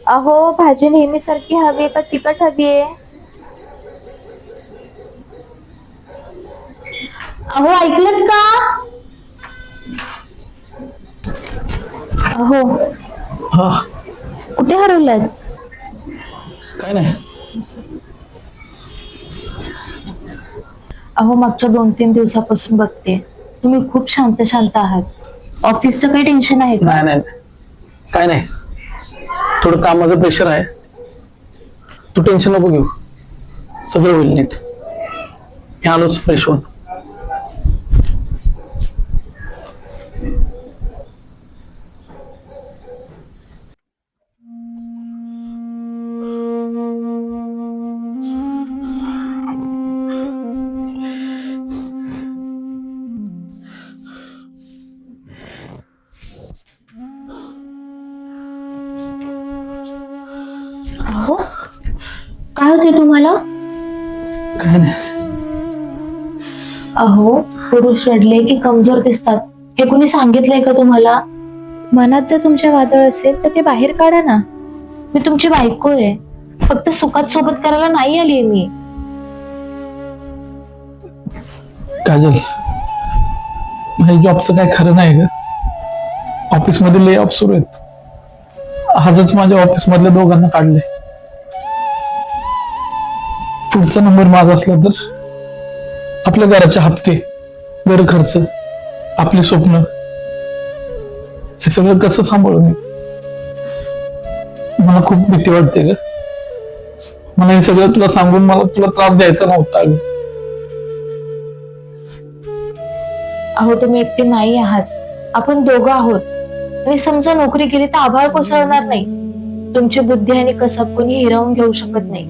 अहो भाजी नेहमीसारखी हवी आहे का तिखट हवी आहे? अहो ऐकलत का? अहो हा. कुठे हरवलात? काय नाही. अहो मागच्या 2-3 दिवसापासून बघते तुम्ही खूप शांत शांत आहात. ऑफिसचं काही टेन्शन आहे का? नाही नाही काय नाही. थोडं कामाचं प्रेशर आहे. तू टेन्शन नको घेऊ. सगळं होईल नीट. मी आलोच फ्रेश होऊन. अहो काय होते तुम्हाला? काय नाही. अहो पुरुष रडले की कमजोर दिसतात हे कुणी सांगितलंय का तुम्हाला? मनात जर तुमच्या वादळ असेल तर ते बाहेर काढा ना. मी तुमची बायको आहे. फक्त सुखात सोबत करायला नाही आलीये मी. काजल, माझ्या जॉबचं काय खरं नाही ग. ऑफिस मध्ये ले ऑफ सुरू आहेत. आजच माझ्या ऑफिस मधल्या दोघांना काढले. पुढचा नंबर माझा असला तर आपल्या घराचे हप्ते, घर खर्च, आपली स्वप्न हे सगळं कसं सांभाळू मी? मला खूप भीती वाटते ग. मला हे सगळं तुला सांगून मला तुला त्रास द्यायचा नव्हता ग. अहो तुम्ही एकटे नाही आहात. आपण दोघं आहोत. आणि समजा नोकरी केली तर आभाळ कोसळणार नाही. तुमची बुद्धी आणि कसब कोणी हिरावून घेऊ शकत नाही.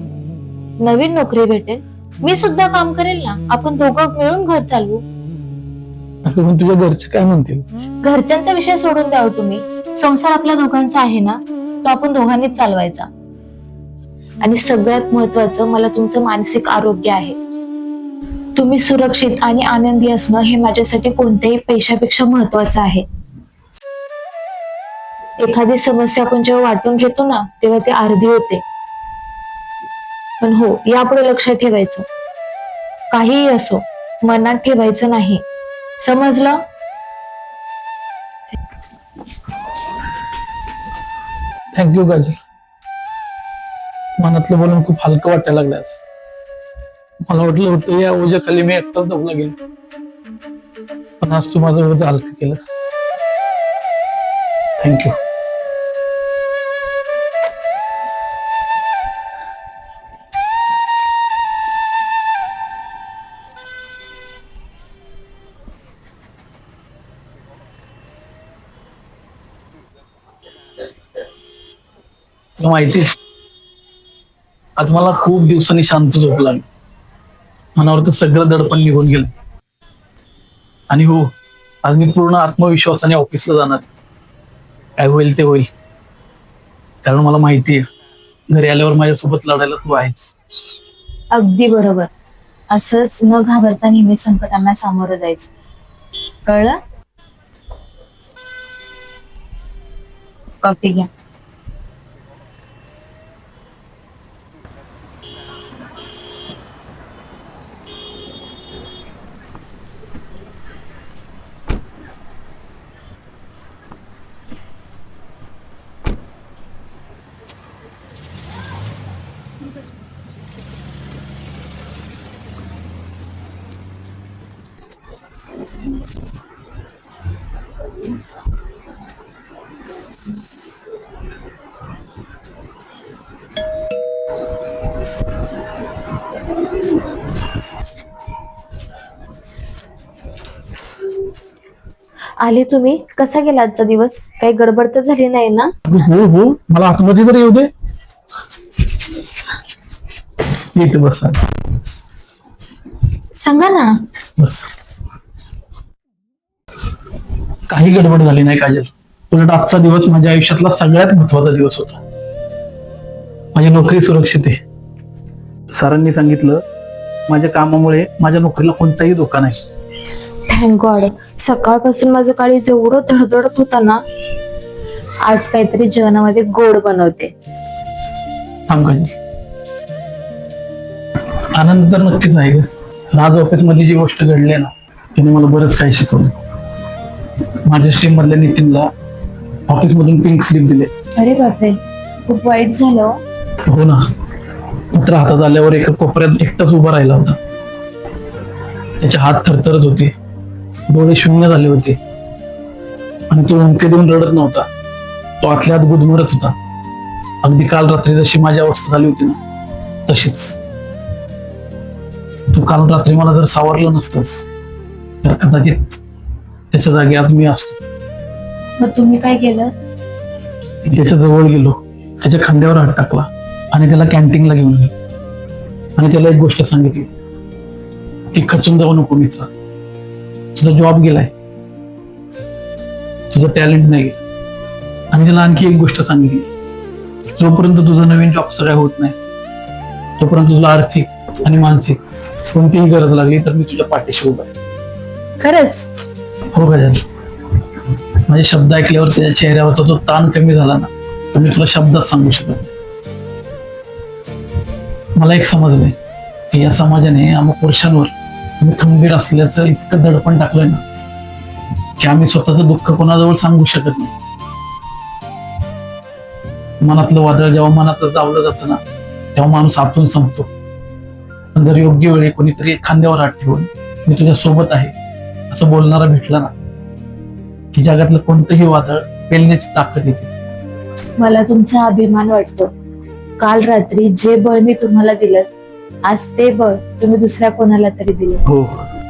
नवीन नोकरी भेटेल, मी सुद्धा काम करेल ना. आपण दोघं मिळून घर चालवू. अगं पण तुझ्या घरचे काय म्हणतील? घरच्यांचा विषय सोडून द्याव तुम्ही. संसार आपल्या दोघांचा आहे ना, तो आपण दोघांनीच चालवायचा. आणि सगळ्यात महत्वाचं मला तुमचं मानसिक आरोग्य आहे. तुम्ही सुरक्षित आणि आनंदी असणं हे माझ्यासाठी कोणत्याही पैशापेक्षा महत्वाचं आहे. एखादी समस्या आपण जेव्हा वाटून घेतो ना तेव्हा ती अर्धी होते. पण हो, यापुढे लक्षात ठेवायचं, काहीही असो मनात ठेवायचं नाही. समजलं? थँक्यू काजल. मनातलं बोलून खूप हलकं वाटायला लागलं आज. मला वाटलं होतं या ओझ्याखाली मी एकटाच दबला गेलो, पण आज तू माझं ओझं हलकं केलंस. थँक्यू. तुला माहिती आज मला खूप दिवसांनी शांत झोप लागली. मनावरचं सगळं दडपण निघून गेलं. आणि हो, आज मी पूर्ण आत्मविश्वासाने ऑफिसला जाणार. काय होईल ते होईल, कारण मला माहिती आहे घरी आल्यावर माझ्यासोबत लढायला तू आहेस. अगदी बरोबर. असंच न घाबरता नेहमी संकटांना सामोरं जायचं. कळलं? कॉफी घ्या. आले तुम्ही? कसा गेला आजचा दिवस? काही गडबड तर झाली नाही ना? हो हो, मला आतमध्ये तर येऊ दे. इथे बस. सांगा ना. बस. काही गडबड झाली नाही काजल. उलट आजचा दिवस माझ्या आयुष्यातला सगळ्यात महत्वाचा दिवस होता. माझी नोकरी सुरक्षित आहे. सरांनी सांगितलं माझ्या कामामुळे माझ्या नोकरीला कोणताही धोका नाही. Thank God. सकाळपासून माझं काळी जेवढं धडधडत होता ना, आज काहीतरी जेवणामध्ये गोड बनवते. थांब काजल. आनंद तर नक्कीच आहे ग. राज ऑफिस मध्ये जी गोष्ट घडली आहे ना, तिने मला बरंच काही शिकवलं. माझ्या स्टीम मधल्या नितीनला ऑफिस मधून पिंक स्लिप दिले. अरे बापरे, खूप वाईट झालं हो. हो ना. पत्र हातात आल्यावर एका कोपऱ्यात एकटाच उभा राहिला होता. त्याचे हात थरथरत होते, डोळे शून्य झाले होते आणि तो हुंके देऊन रडत नव्हता. तो आतल्या आत गुदमरत होता. अगदी काल रात्री जशी माझी अवस्था झाली होती ना, तशीच. तू काल रात्री मला जर सावरलं नसतंस तर कदाचित त्याच्या जागी आज मी असतो. मग तुम्ही काय केलं? त्याच्या जवळ गेलो, त्याच्या खांद्यावर हात टाकला आणि त्याला कॅन्टीनला घेऊन गेलो आणि त्याला एक गोष्ट सांगितली की खचून जाऊ नको मित्रा, तुझा जॉब गेलाय, तुझं टॅलेंट नाही. आणि त्याला आणखी एक गोष्ट सांगितली, जोपर्यंत तुझा नवीन जॉब सगळ्या होत नाही तोपर्यंत तुला आर्थिक आणि मानसिक कोणतीही गरज लागली तर मी तुझ्या पाठीशी उभा आहे. खरंच? हो गजाल. माझे शब्द ऐकल्यावर त्याच्या चेहऱ्यावरचा जो ताण कमी झाला ना, तो मी तुला शब्दात सांगू शकत नाही. मला एक समजलंय की या समाजाने आम्हा पुरुषांवर आम्ही खंबीर असल्याचं इतकं दडपण टाकलंय ना की आम्ही स्वतःचं दुःख कोणाजवळ सांगू शकत नाही. मनातलं वादळ जेव्हा मनातच दावलं जातं ना, तेव्हा माणूस आतून संपतो. पण जर योग्य वेळी कोणीतरी खांद्यावर हात ठेवून मी तुझ्या सोबत आहे असं बोलणारा भेटला ना, की जगातलं कोणतंही वादळ पेलण्याची ताकद येते. मला तुमचा अभिमान वाटतो. काल रात्री जे बळ मी तुम्हाला दिलं, आज ते बळ तुम्ही दुसऱ्या कोणाला तरी दिलं. हो,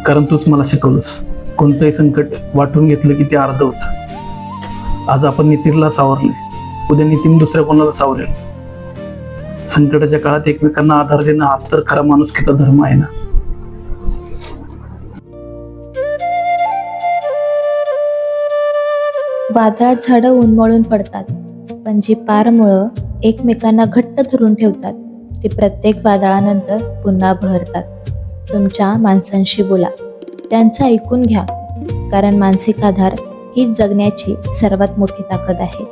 कारण तूच मला शिकवलंस, कोणतंही संकट वाटून घेतलं की ते अर्ध होतं. आज आपण नितीनला सावरले, उद्या नितीन दुसऱ्या कोणाला सावरेल. संकटाच्या काळात एकमेकांना आधार देणं हाच तर खरा माणुसकीचा धर्म आहे ना. वादळात झाडं उन्मळून पडतात, पण जी पारमुळं एकमेकांना घट्ट धरून ठेवतात ती प्रत्येक वादळानंतर पुन्हा बहरतात. तुमच्या माणसांशी बोला, त्यांचं ऐकून घ्या, कारण मानसिक आधार हीच जगण्याची सर्वात मोठी ताकद आहे.